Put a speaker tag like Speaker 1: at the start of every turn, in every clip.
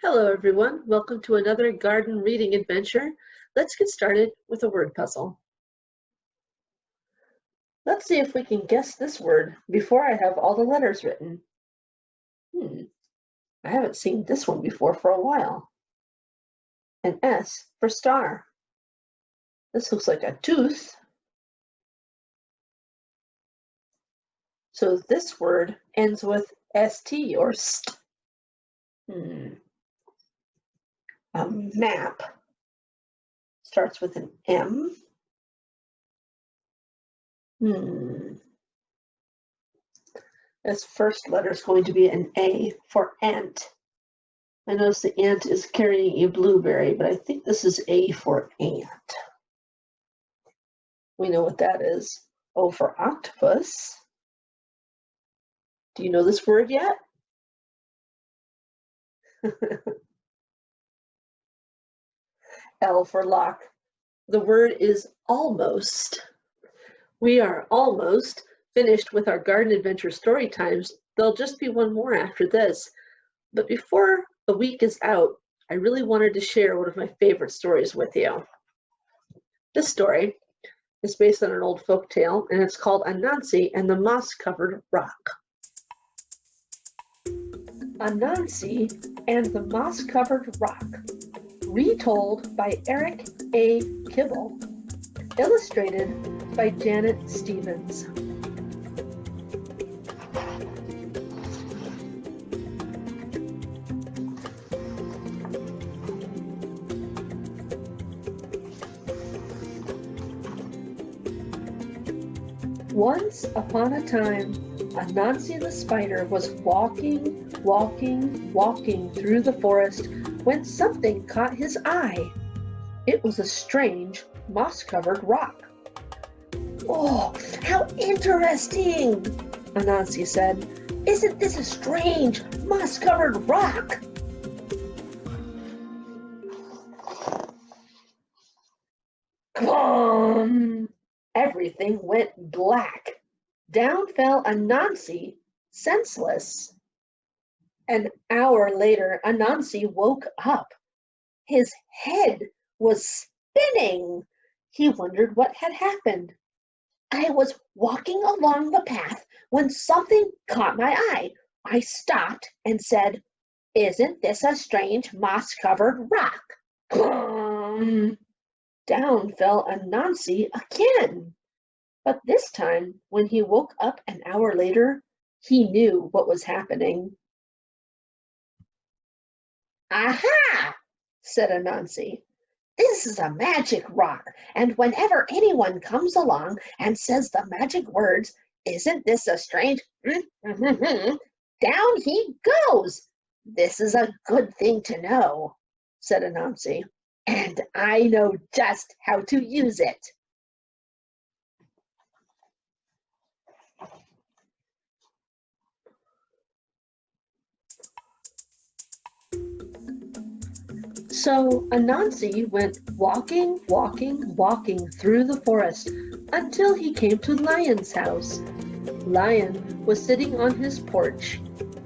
Speaker 1: Hello everyone, welcome to another garden reading adventure. Let's get started with a word puzzle. Let's see if we can guess this word before I have all the letters written. I haven't seen this one before for a while. An S for star. This looks like a tooth. So this word ends with ST or ST. A map starts with an M. This first letter is going to be an A for ant. I notice the ant is carrying a blueberry, but I think this is A for ant. We know what that is. O for octopus. Do you know this word yet? L for lock. The word is almost. We are almost finished with our garden adventure story times. There'll just be one more after this. But before the week is out, I really wanted to share one of my favorite stories with you. This story is based on an old folk tale, and it's called Anansi and the Moss-Covered Rock. Anansi and the Moss-Covered Rock, retold by Eric A. Kibble, illustrated by Janet Stevens. Once upon a time, Anansi the spider was walking through the forest when something caught his eye. It was a strange, moss-covered rock. "Oh, how interesting!" Anansi said. "Isn't this a strange, moss-covered rock?" Clum! Everything went black. Down fell Anansi, senseless. An hour later, Anansi woke up. His head was spinning. He wondered what had happened. "I was walking along the path when something caught my eye. I stopped and said, 'Isn't this a strange moss-covered rock?'" Clum! Down fell Anansi again. But this time, when he woke up an hour later, he knew what was happening. "Aha!" said Anansi. "This is a magic rock, and whenever anyone comes along and says the magic words, 'Isn't this a strange?' down he goes. This is a good thing to know," said Anansi, "and I know just how to use it." So Anansi went walking through the forest until he came to Lion's house. Lion was sitting on his porch.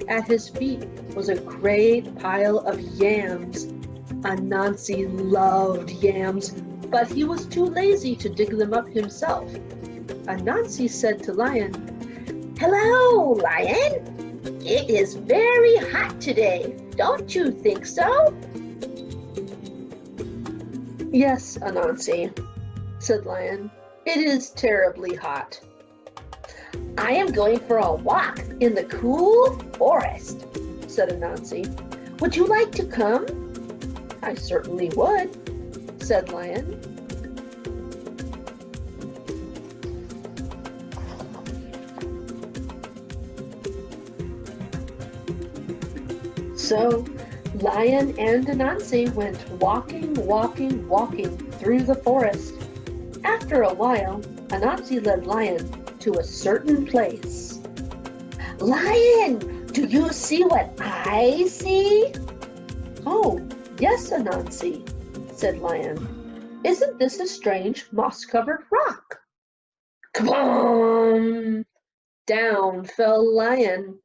Speaker 1: At his feet was a great pile of yams. Anansi loved yams, but he was too lazy to dig them up himself. Anansi said to Lion, "Hello, Lion. It is very hot today. Don't you think so?" "Yes, Anansi," said Lion. "It is terribly hot." "I am going for a walk in the cool forest," said Anansi. "Would you like to come?" "I certainly would," said Lion. So Lion and Anansi went walking through the forest. After a while, Anansi led Lion to a certain place. "Lion, do you see what I see?" "Oh, yes, Anansi," said Lion. "Isn't this a strange moss-covered rock?" Kablam! Down fell Lion.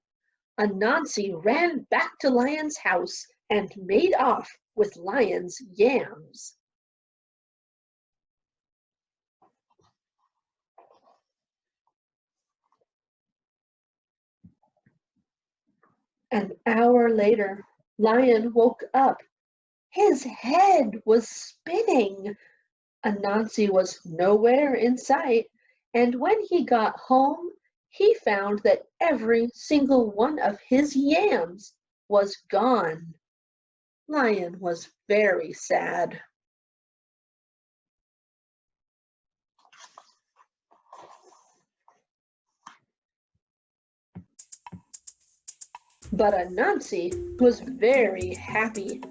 Speaker 1: Anansi ran back to Lion's house and made off with Lion's yams. An hour later, Lion woke up. His head was spinning. Anansi was nowhere in sight, and when he got home, he found that every single one of his yams was gone. Lion was very sad. But Anansi was very happy.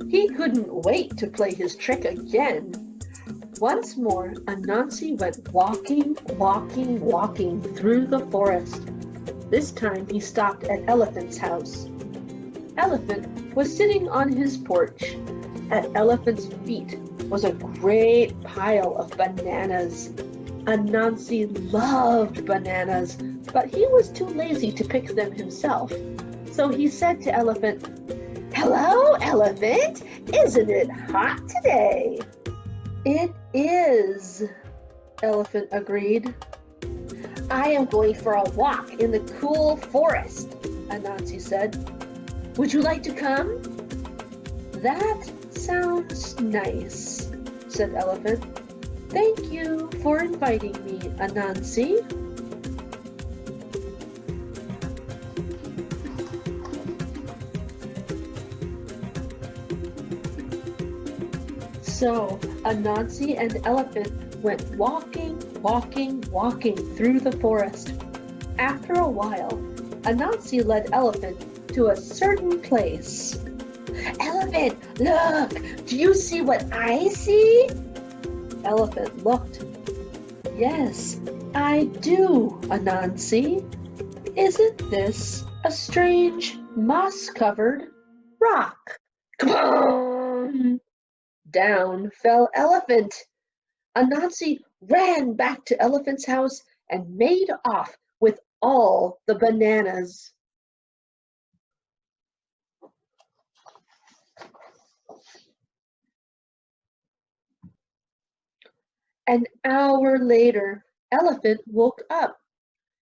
Speaker 1: He couldn't wait to play his trick again. Once more, Anansi went walking through the forest. This time he stopped at Elephant's house. Elephant was sitting on his porch. At Elephant's feet was a great pile of bananas. Anansi loved bananas, but he was too lazy to pick them himself. So he said to Elephant, "Hello, Elephant! Isn't it hot today?" "It is," Elephant agreed. "I am going for a walk in the cool forest," Anansi said. "Would you like to come?" "That sounds nice," said Elephant. "Thank you for inviting me, Anansi." So Anansi and Elephant went walking through the forest. After a while, Anansi led Elephant to a certain place. "Elephant, look! Do you see what I see?" Elephant looked. "Yes, I do, Anansi. Isn't this a strange moss-covered rock?" Kaboom! Down fell Elephant. Anansi ran back to Elephant's house and made off with all the bananas. An hour later, Elephant woke up.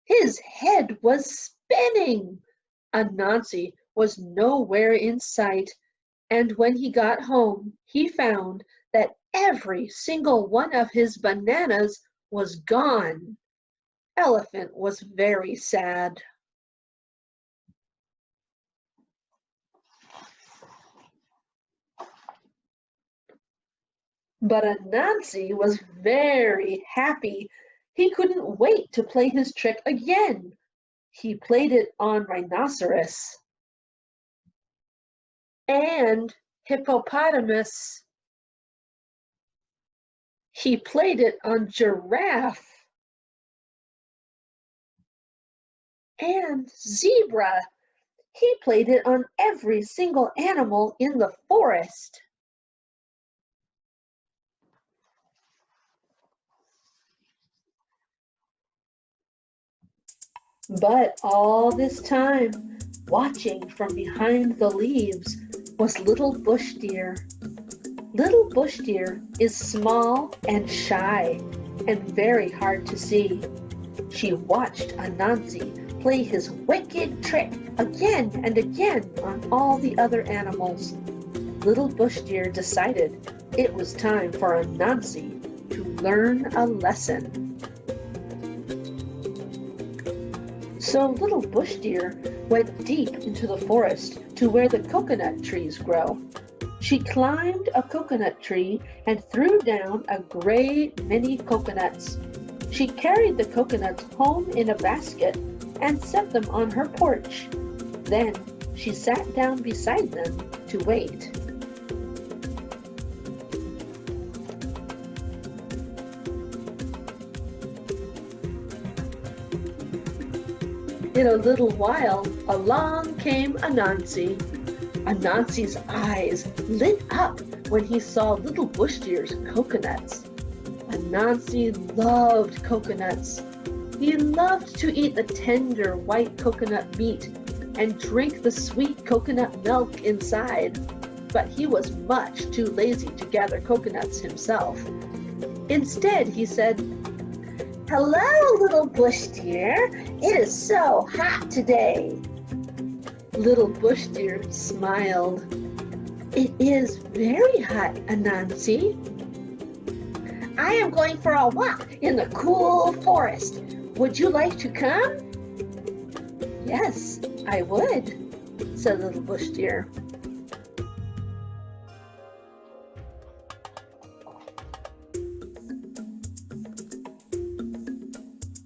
Speaker 1: His head was spinning. Anansi was nowhere in sight, and when he got home, he found that every single one of his bananas was gone. Elephant was very sad. But Anansi was very happy. He couldn't wait to play his trick again. He played it on rhinoceros and hippopotamus. He played it on giraffe and zebra. He played it on every single animal in the forest. But all this time, watching from behind the leaves, was little bush deer. Little bush deer is small and shy and very hard to see. She watched Anansi play his wicked trick again and again on all the other animals. Little bush deer decided it was time for Anansi to learn a lesson. So little bush deer went deep into the forest to where the coconut trees grow. She climbed a coconut tree and threw down a great many coconuts. She carried the coconuts home in a basket and set them on her porch. Then she sat down beside them to wait. In a little while, along came Anansi. Anansi's eyes lit up when he saw little bush deer's coconuts. Anansi loved coconuts. He loved to eat the tender white coconut meat, and drink the sweet coconut milk inside, but he was much too lazy to gather coconuts himself. Instead, he said, "Hello, little bush deer. It is so hot today." Little bush deer smiled. "It is very hot, Anansi. I am going for a walk in the cool forest. Would you like to come?" "Yes, I would," said little bush deer.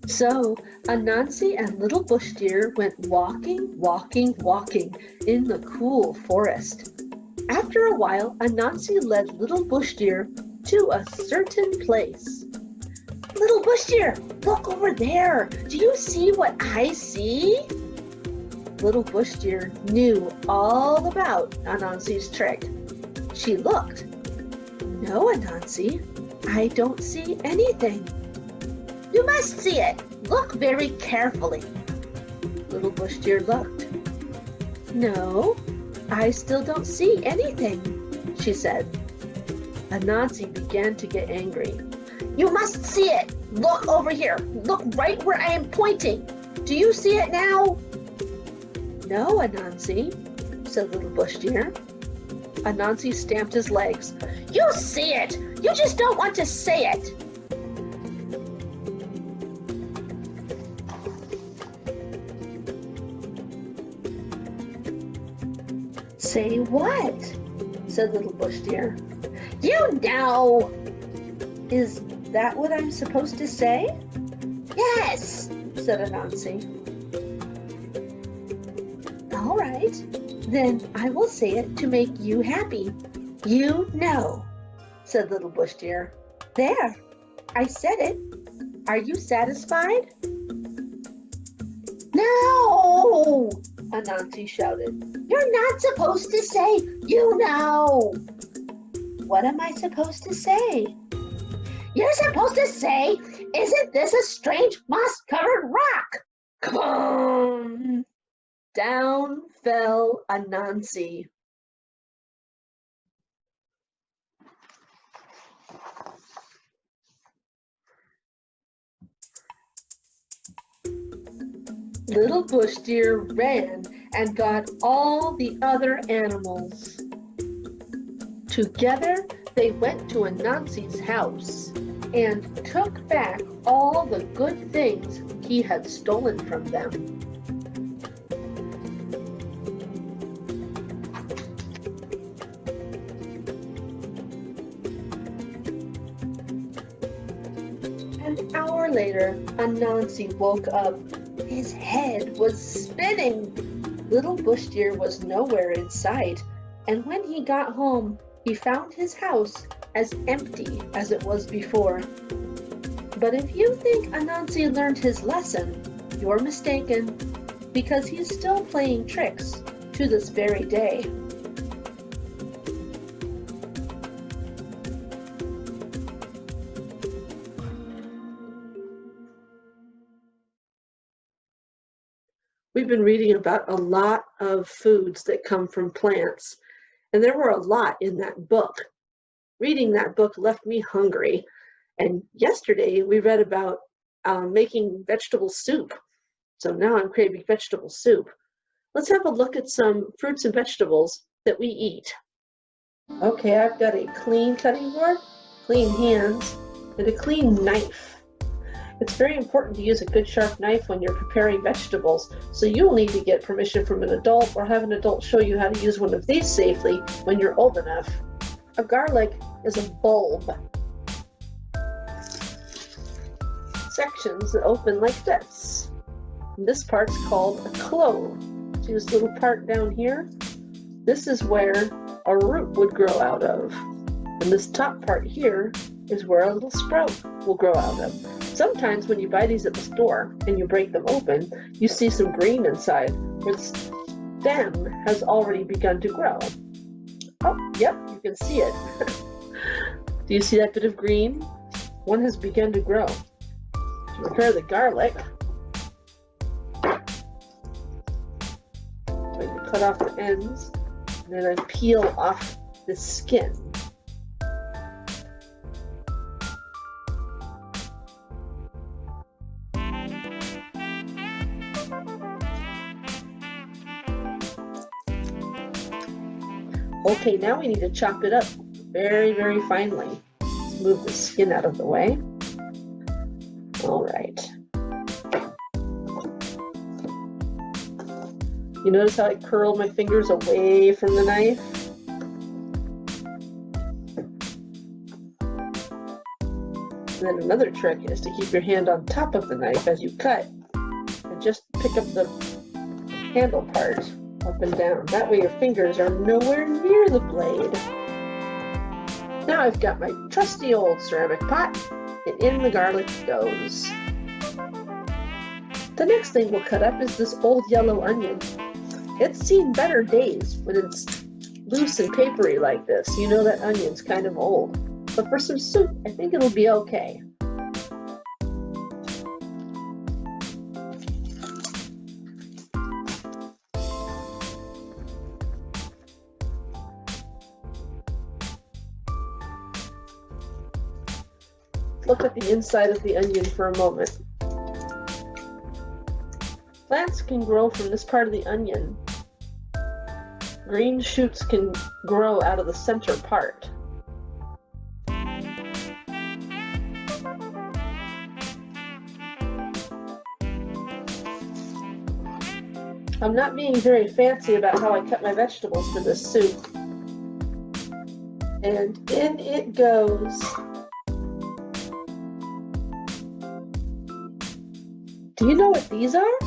Speaker 1: So Anansi and little bush deer went walking in the cool forest. After a while, Anansi led little bush deer to a certain place. "Little bush deer, look over there. Do you see what I see?" Little bush deer knew all about Anansi's trick. She looked. "No, Anansi, I don't see anything." "You must see it. Look very carefully." Little bush deer looked. "No, I still don't see anything," she said. Anansi began to get angry. "You must see it. Look over here. Look right where I am pointing. Do you see it now?" "No, Anansi," said little bush deer. Anansi stamped his legs. "You see it. You just don't want to say it." "Say what?" said little bush deer. "You know." "Is that what I'm supposed to say?" "Yes," said Anansi. "All right, then I will say it to make you happy. You know," said little bush deer. "There, I said it. Are you satisfied?" "No!" Anansi shouted. "You're not supposed to say, you know." "What am I supposed to say?" "You're supposed to say, isn't this a strange moss-covered rock?" Come! Down fell Anansi. Little bush deer ran and got all the other animals. Together they went to Anansi's house and took back all the good things he had stolen from them. An hour later, Anansi woke up. His head was spinning. Little bush deer was nowhere in sight, and when he got home, he found his house as empty as it was before. But if you think Anansi learned his lesson, you're mistaken, because he's still playing tricks to this very day. We've been reading about a lot of foods that come from plants, and there were a lot in that book. Reading that book left me hungry, and yesterday we read about making vegetable soup. So now I'm craving vegetable soup. Let's have a look at some fruits and vegetables that we eat. Okay, I've got a clean cutting board, clean hands, and a clean knife. It's very important to use a good sharp knife when you're preparing vegetables, so you'll need to get permission from an adult or have an adult show you how to use one of these safely when you're old enough. A garlic is a bulb. Sections that open like this. And this part's called a clove. See this little part down here? This is where a root would grow out of. And this top part here is where a little sprout will grow out of. Sometimes when you buy these at the store and you break them open, you see some green inside where the stem has already begun to grow. Oh, yep, you can see it. Do you see that bit of green? One has begun to grow. To prepare the garlic, cut off the ends, and then I peel off the skin. Okay, now we need to chop it up very, very finely. Let's move the skin out of the way. All right. You notice how I curl my fingers away from the knife? And then another trick is to keep your hand on top of the knife as you cut, and just pick up the handle part up and down. That way your fingers are nowhere near the blade. Now I've got my trusty old ceramic pot, and in the garlic goes. The next thing we'll cut up is this old yellow onion. It's seen better days when it's loose and papery like this. You know that onion's kind of old. But for some soup, I think it'll be okay. Look at the inside of the onion for a moment. Plants can grow from this part of the onion. Green shoots can grow out of the center part. I'm not being very fancy about how I cut my vegetables for this soup. And in it goes. Do you know what these are?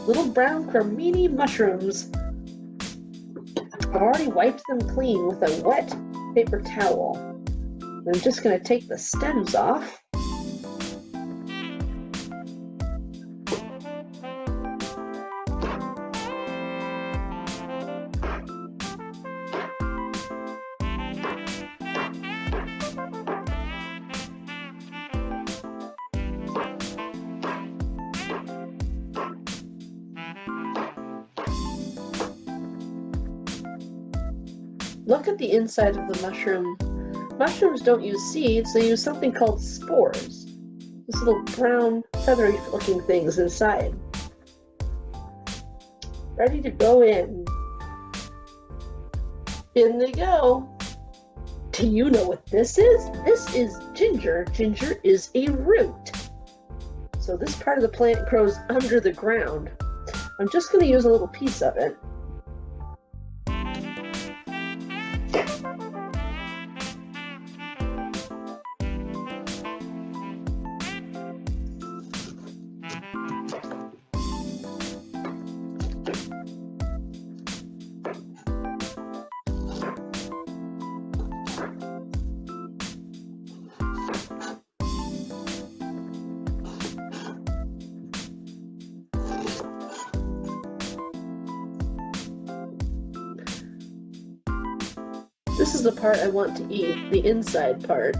Speaker 1: Little brown cremini mushrooms. I've already wiped them clean with a wet paper towel. I'm just going to take the stems off. Look at the inside of the mushroom. Mushrooms don't use seeds, they use something called spores. These little brown, feathery looking things inside. Ready to go in. In they go. Do you know what this is? This is ginger. Ginger is a root. So this part of the plant grows under the ground. I'm just going to use a little piece of it. This is the part I want to eat, the inside part.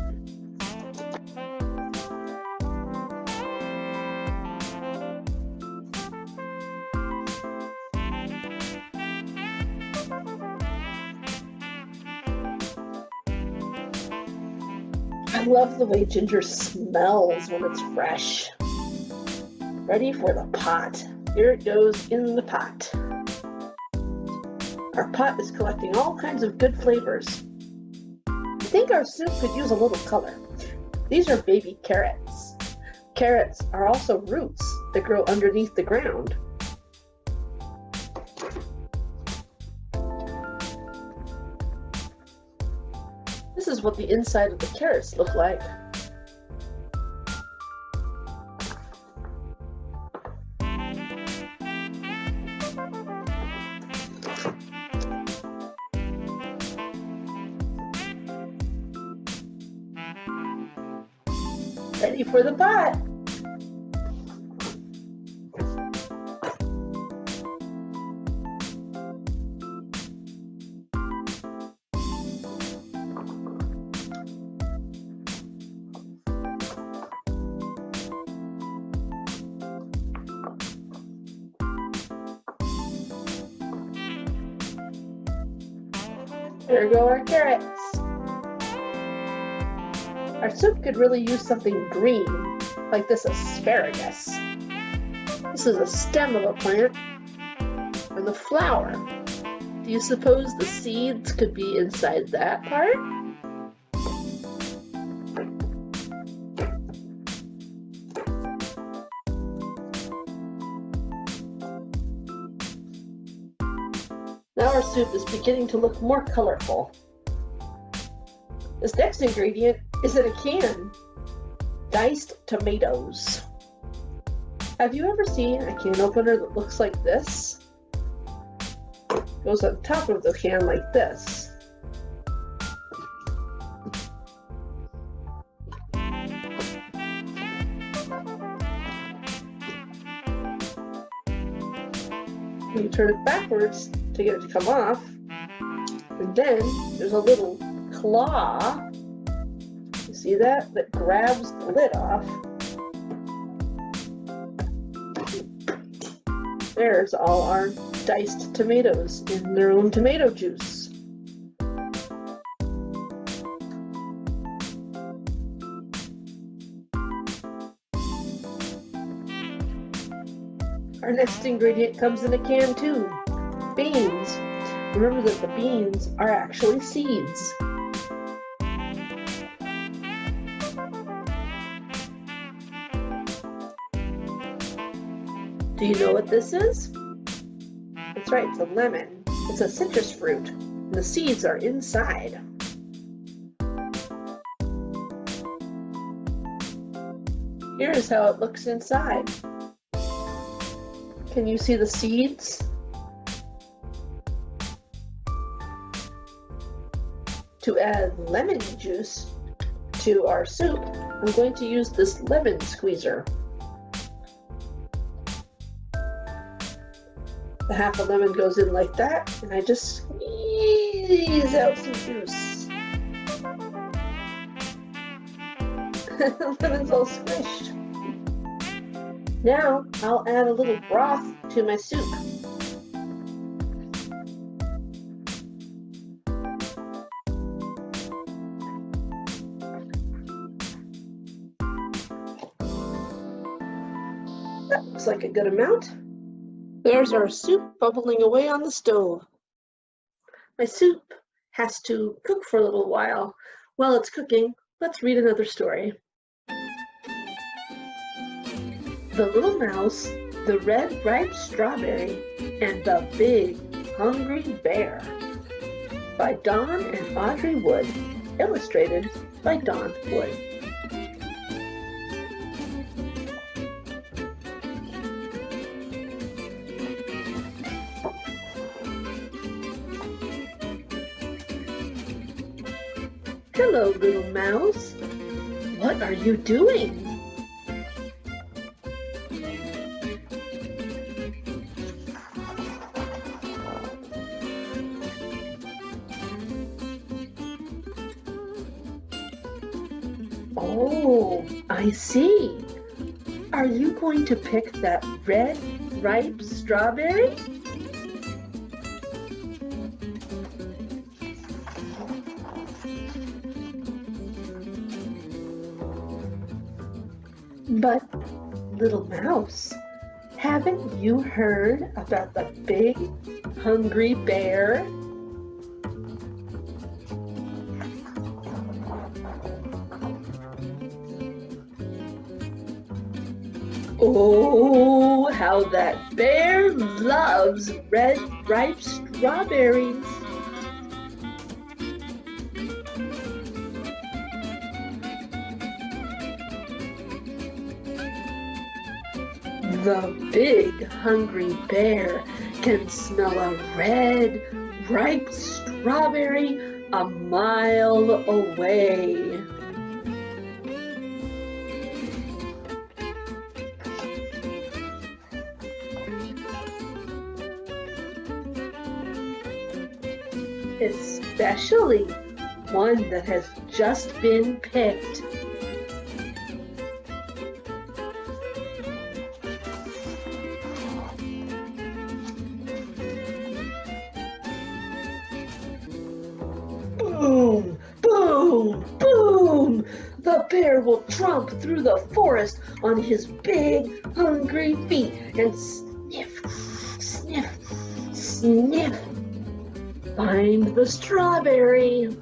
Speaker 1: I love the way ginger smells when it's fresh. Ready for the pot. Here it goes in the pot. Our pot is collecting all kinds of good flavors. I think our soup could use a little color. These are baby carrots. Carrots are also roots that grow underneath the ground. This is what the inside of the carrots look like. Ready for the pot. There go our carrots. Our soup could really use something green, like this asparagus. This is a stem of a plant, and the flower. Do you suppose the seeds could be inside that part? Now our soup is beginning to look more colorful. This next ingredient is in a can. Diced tomatoes. Have you ever seen a can opener that looks like this? Goes on top of the can like this. You turn it backwards to get it to come off, and then there's a little claw. You see that? That grabs the lid off. There's all our diced tomatoes in their own tomato juice. Our next ingredient comes in a can too. Beans. Remember that the beans are actually seeds. Do you know what this is? That's right, it's a lemon. It's a citrus fruit, and the seeds are inside. Here's how it looks inside. Can you see the seeds? To add lemon juice to our soup, I'm going to use this lemon squeezer. The half a lemon goes in like that, and I just squeeze out some juice. The lemon's all squished. Now I'll add a little broth to my soup. That looks like a good amount. There's our soup bubbling away on the stove. My soup has to cook for a little while. While it's cooking, let's read another story. The Little Mouse, the Red Ripe Strawberry, and the Big Hungry Bear by Don and Audrey Wood, illustrated by Don Wood. Hello, little mouse. What are you doing? Oh, I see. Are you going to pick that red, ripe strawberry? But, little mouse, haven't you heard about the big, hungry bear? Oh, how that bear loves red, ripe strawberries. The big, hungry bear can smell a red, ripe strawberry a mile away. Especially one that has just been picked. the bear will tromp through the forest on his big, hungry feet and sniff, sniff, sniff. Find the strawberry.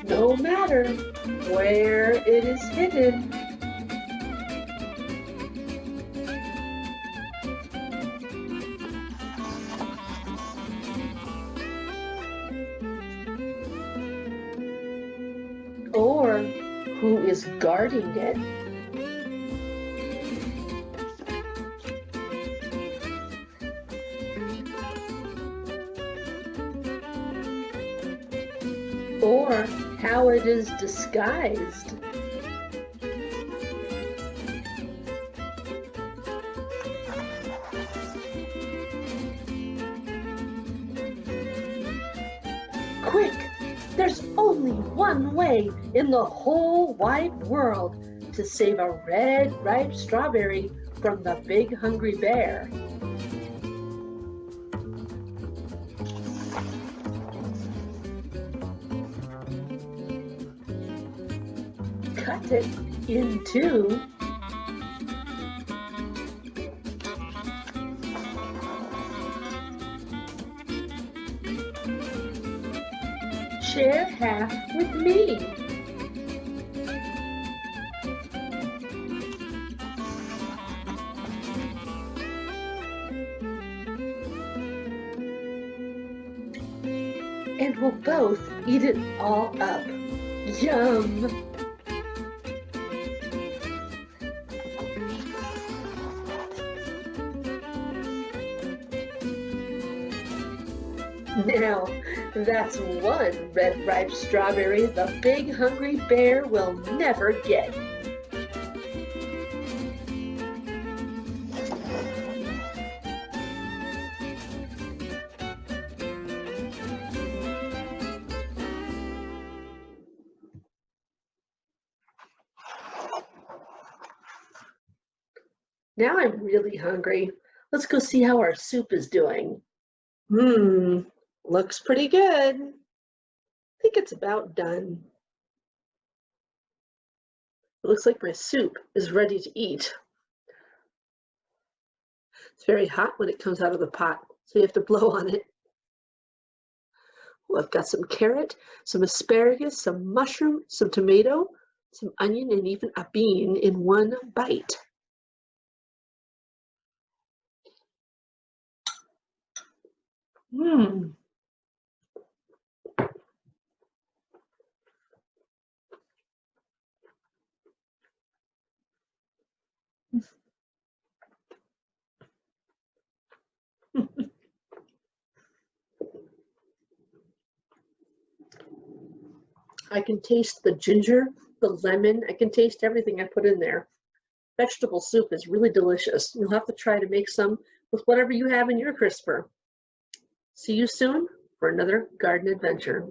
Speaker 1: No matter where it is hidden. Or who is guarding it. Or how it is disguised. Quick! There's only one way in the whole wide world to save a red, ripe strawberry from the big, hungry bear. Cut it in two. Share half with me. And we'll both eat it all up. Yum! Now, that's one red ripe strawberry the big hungry bear will never get. Now I'm really hungry. Let's go see how our soup is doing. Looks pretty good. I think it's about done. It looks like my soup is ready to eat. It's very hot when it comes out of the pot, so you have to blow on it. Well, I've got some carrot, some asparagus, some mushroom, some tomato, some onion, and even a bean in one bite. I can taste the ginger, the lemon. I can taste everything I put in there. Vegetable soup is really delicious. You'll have to try to make some with whatever you have in your crisper. See you soon for another garden adventure.